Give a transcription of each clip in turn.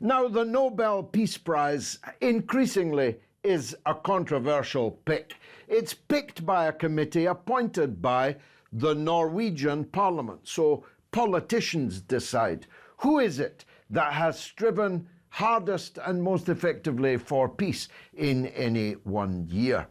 Now, the Nobel Peace Prize increasingly is a controversial pick. It's picked by a committee appointed by the Norwegian parliament. So politicians decide who is it that has striven hardest and most effectively for peace in any one year.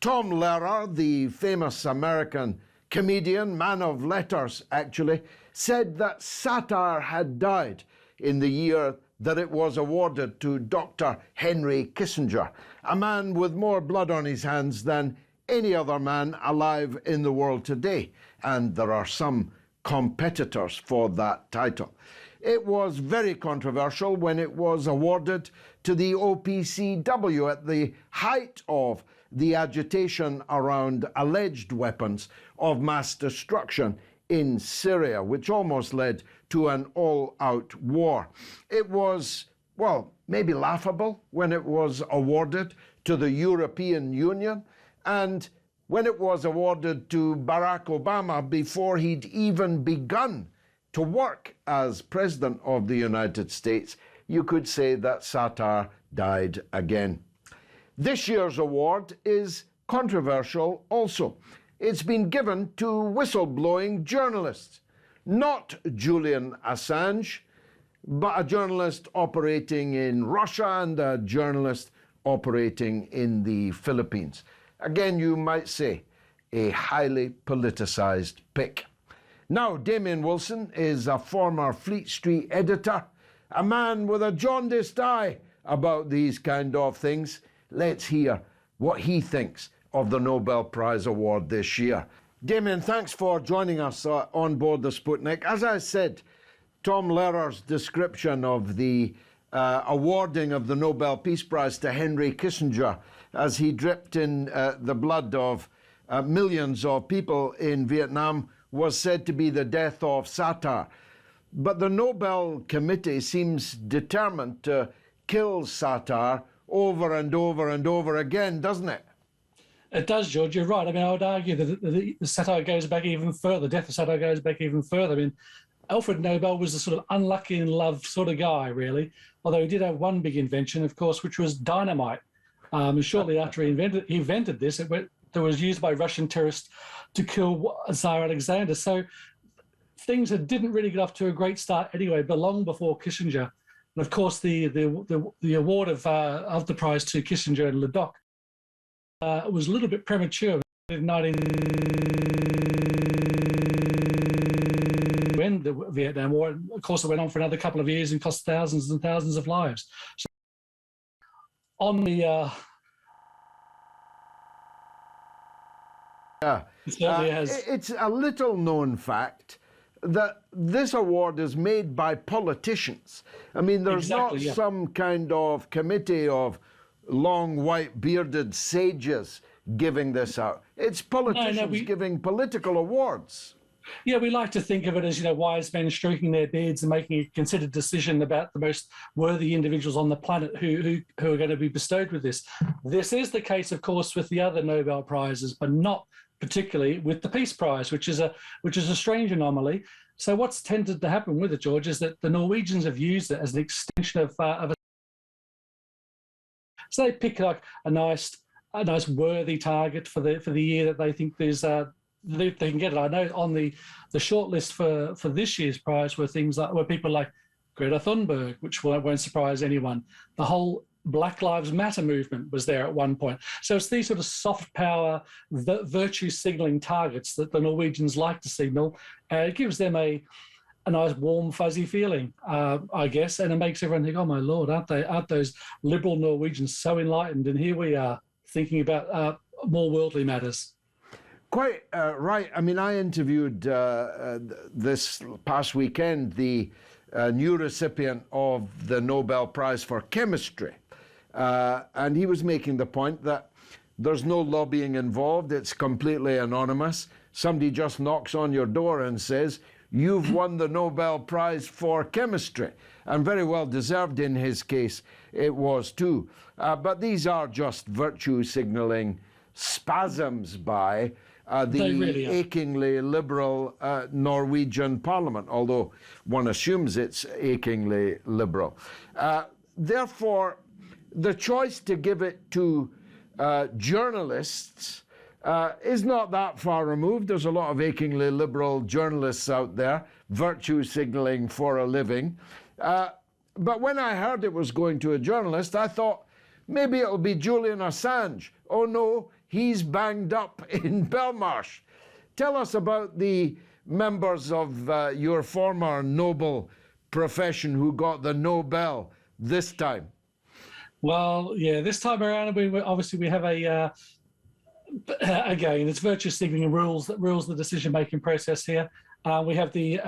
Tom Lehrer, the famous American comedian, man of letters actually, said that satire had died in the year that it was awarded to Dr. Henry Kissinger, a man with more blood on his hands than any other man alive in the world today. And there are some competitors for that title. It was very controversial when it was awarded to the OPCW at the height of the agitation around alleged weapons of mass destruction in Syria, which almost led to an all-out war. It was, well, maybe laughable when it was awarded to the European Union, and when it was awarded to Barack Obama before he'd even begun to work as President of the United States, you could say that satire died again. This year's award is controversial also. It's been given to whistleblowing journalists, not Julian Assange, but a journalist operating in Russia and a journalist operating in the Philippines. Again, you might say, a highly politicized pick. Now, Damian Wilson is a former Fleet Street editor, a man with a jaundiced eye about these kind of things. Let's hear what he thinks of the Nobel Prize Award this year. Damian, thanks for joining us on board the Sputnik. As I said, Tom Lehrer's description of the awarding of the Nobel Peace Prize to Henry Kissinger as he dripped in the blood of millions of people in Vietnam was said to be the death of satire. But the Nobel Committee seems determined to kill satire over and over and over again, doesn't it? It does, George. You're right. I mean, I would argue that the satire goes back even further. The death of satire goes back even further. I mean, Alfred Nobel was a sort of unlucky in love sort of guy, really. Although he did have one big invention, of course, which was dynamite. And shortly after he invented this, it was used by Russian terrorists to kill Tsar Alexander. So things that didn't really get off to a great start anyway, but long before Kissinger. And of course, the award of the prize to Kissinger and Ledoc was a little bit premature. In end the Vietnam War. Of course, it went on for another couple of years and cost thousands and thousands of lives. So on the it's a little known fact that this award is made by politicians. I mean, there's not some kind of committee of long white bearded sages giving this out. It's politicians giving political awards. Yeah, we like to think of it as, wise men stroking their beards and making a considered decision about the most worthy individuals on the planet who are going to be bestowed with this. This is the case, of course, with the other Nobel Prizes, but not particularly with the Peace Prize, which is a strange anomaly. So what's tended to happen with it, George, is that the Norwegians have used it as an extension of a. So they pick like a nice worthy target for the year that they think there's they can get it. I know on the short list for this year's prize were things like people like Greta Thunberg, which won't surprise anyone. The whole Black Lives Matter movement was there at one point. So it's these sort of soft power, virtue signaling targets that the Norwegians like to signal. It gives them a nice warm fuzzy feeling, I guess, and it makes everyone think, oh my Lord, aren't those liberal Norwegians so enlightened? And here we are thinking about more worldly matters. Quite right. I mean, I interviewed this past weekend the new recipient of the Nobel Prize for Chemistry. And he was making the point that there's no lobbying involved. It's completely anonymous. Somebody just knocks on your door and says, you've won the Nobel Prize for Chemistry. And very well deserved in his case, it was too. But these are just virtue signaling spasms by They the really are. achingly liberal Norwegian parliament, although one assumes it's achingly liberal. Therefore, the choice to give it to journalists is not that far removed. There's a lot of achingly liberal journalists out there, virtue signaling for a living. But when I heard it was going to a journalist, I thought, maybe it'll be Julian Assange. Oh no, he's banged up in Belmarsh. Tell us about the members of your former noble profession who got the Nobel this time. Well, yeah, this time around, we have a again, it's virtue signaling rules the decision-making process here. We have the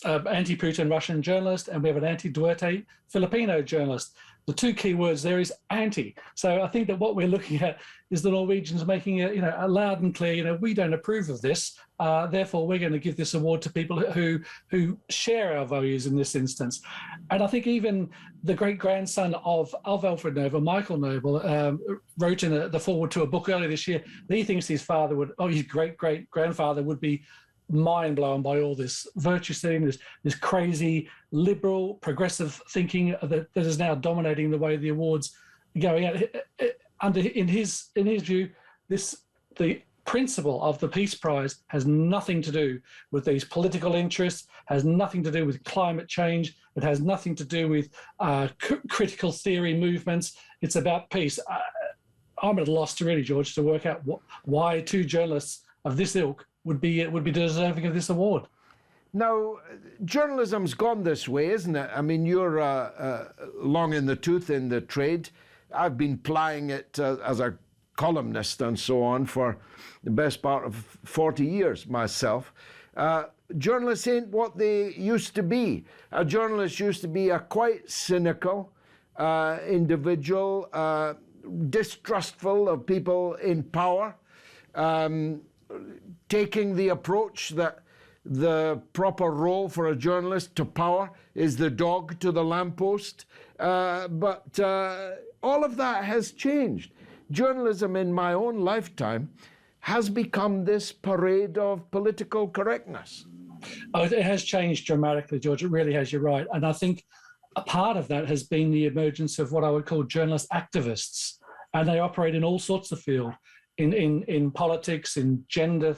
anti-Putin Russian journalist, and we have an anti-Duterte Filipino journalist. The two key words there is anti. So I think that what we're looking at is the Norwegians making a loud and clear, we don't approve of this. Therefore, we're going to give this award to people who share our values in this instance. And I think even the great grandson of Alfred Nobel, Michael Nobel, wrote in the foreword to a book earlier this year that he thinks his great great grandfather would be mind blown by all this virtue signaling, this crazy liberal progressive thinking that is now dominating the way the awards are going out. In his view, the principle of the Peace Prize has nothing to do with these political interests, has nothing to do with climate change, it has nothing to do with critical theory movements. It's about peace. I'm at a loss to really, George, to work out why two journalists of this ilk would be deserving of this award. Now, journalism's gone this way, isn't it? I mean, you're long in the tooth in the trade. I've been plying it as a columnist and so on for the best part of 40 years myself. Journalists ain't what they used to be. A journalist used to be a quite cynical individual, distrustful of people in power, taking the approach that the proper role for a journalist to power is the dog to the lamppost. But all of that has changed. Journalism in my own lifetime has become this parade of political correctness. Oh, it has changed dramatically, George. It really has, you're right. And I think a part of that has been the emergence of what I would call journalist activists. And they operate in all sorts of fields, in politics, in gender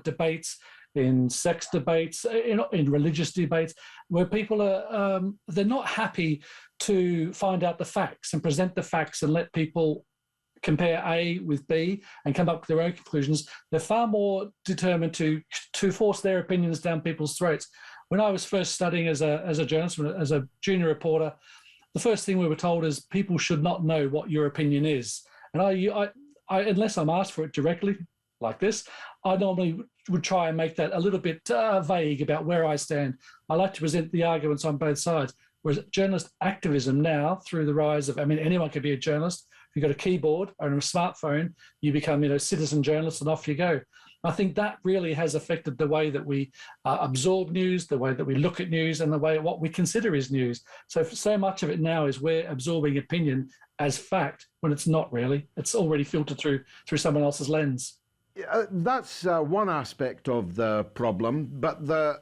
debates, in sex debates, in religious debates, where people are, they're not happy to find out the facts and present the facts and let people compare A with B and come up with their own conclusions. They're far more determined to force their opinions down people's throats. When I was first studying as a journalist, as a junior reporter, the first thing we were told is people should not know what your opinion is. And I unless I'm asked for it directly, like this, I normally would try and make that a little bit vague about where I stand. I like to present the arguments on both sides. Whereas journalist activism now, through the rise of, anyone can be a journalist. If you've got a keyboard or a smartphone, you become, citizen journalist, and off you go. I think that really has affected the way that we absorb news, the way that we look at news, and the way what we consider is news. So much of it now is we're absorbing opinion as fact when it's not really. It's already filtered through someone else's lens. That's one aspect of the problem, but the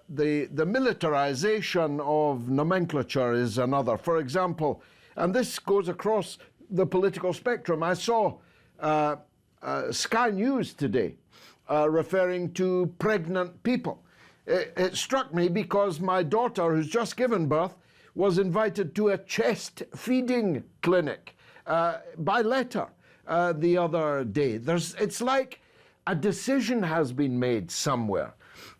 militarization of nomenclature is another. For example, and this goes across the political spectrum, I saw Sky News today referring to pregnant people. It struck me because my daughter, who's just given birth, was invited to a chest feeding clinic by letter the other day. It's like a decision has been made somewhere.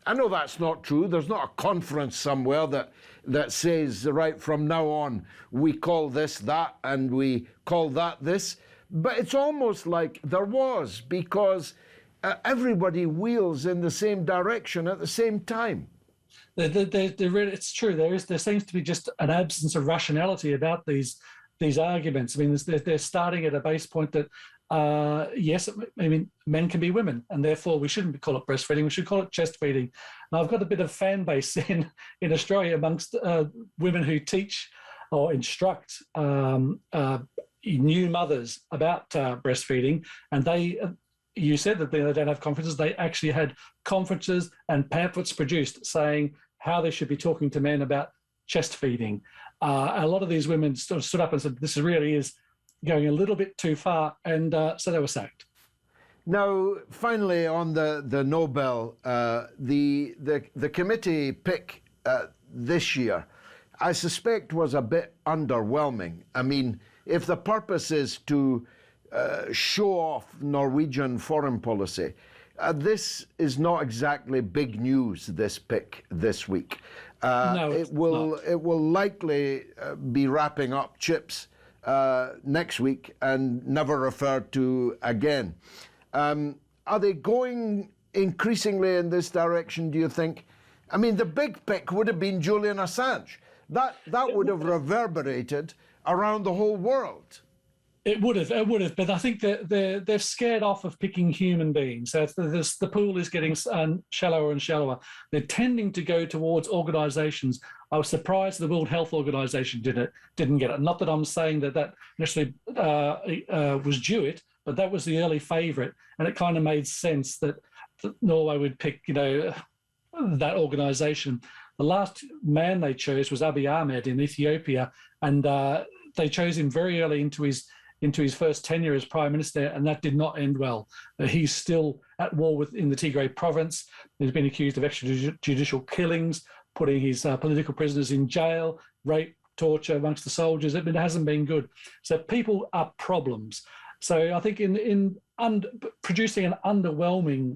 I know that's not true. There's not a conference somewhere that says, right, from now on, we call this that and we call that this. But it's almost like there was, because everybody wheels in the same direction at the same time. It's true. There seems to be just an absence of rationality about these arguments. They're starting at a base point that yes, men can be women, and therefore we shouldn't call it breastfeeding. We should call it chest feeding. Now, I've got a bit of fan base in Australia amongst women who teach or instruct new mothers about breastfeeding, and they, you said that they don't have conferences. They actually had conferences and pamphlets produced saying how they should be talking to men about chest feeding. A lot of these women stood up and said, this really is going a little bit too far, and so they were sacked. Now, finally, on the Nobel, the committee pick this year, I suspect, was a bit underwhelming. I mean, if the purpose is to show off Norwegian foreign policy, this is not exactly big news, this pick this week. No, it will likely be wrapping up chips next week and never referred to again. Are they going increasingly in this direction, do you think? I mean, the big pick would have been Julian Assange. That would have reverberated around the whole world. It would have, but I think that they're scared off of picking human beings. So the pool is getting shallower and shallower. They're tending to go towards organisations. I was surprised the World Health Organization didn't get it. Not that I'm saying that necessarily was due it, but that was the early favourite, and it kind of made sense that Norway would pick, that organisation. The last man they chose was Abiy Ahmed in Ethiopia, and they chose him very early into his first tenure as prime minister, and that did not end well. He's still at war in the Tigray province. He's been accused of extrajudicial killings, putting his political prisoners in jail, rape, torture amongst the soldiers. It hasn't been good. So people are problems. So I think in producing an underwhelming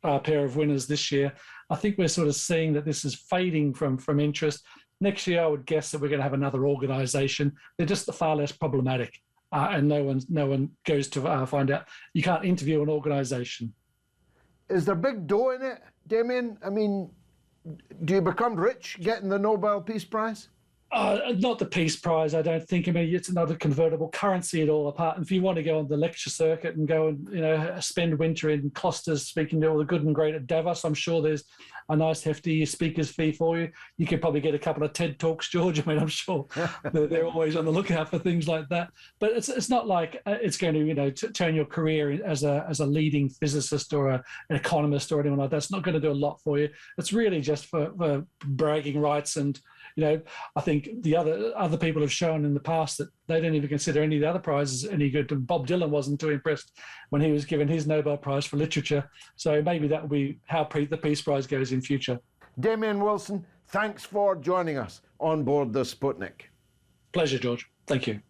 pair of winners this year, I think we're sort of seeing that this is fading from interest. Next year, I would guess that we're going to have another organisation. They're just far less problematic, and no one goes to find out. You can't interview an organisation. Is there big dough in it, Damian? I mean, do you become rich getting the Nobel Peace Prize? Not the Peace Prize, I don't think. I mean, it's not a convertible currency at all. Apart, if you want to go on the lecture circuit and go and spend winter in clusters speaking to all the good and great at Davos, I'm sure there's a nice hefty speaker's fee for you. You could probably get a couple of TED Talks, George. I mean, I'm sure they're always on the lookout for things like that. But it's not like it's going to turn your career as a leading physicist or an economist or anyone like that. It's not going to do a lot for you. It's really just for bragging rights. And I think the other people have shown in the past that they don't even consider any of the other prizes any good. Bob Dylan wasn't too impressed when he was given his Nobel Prize for Literature. So maybe that will be how the Peace Prize goes in future. Damian Wilson, thanks for joining us on board the Sputnik. Pleasure, George. Thank you.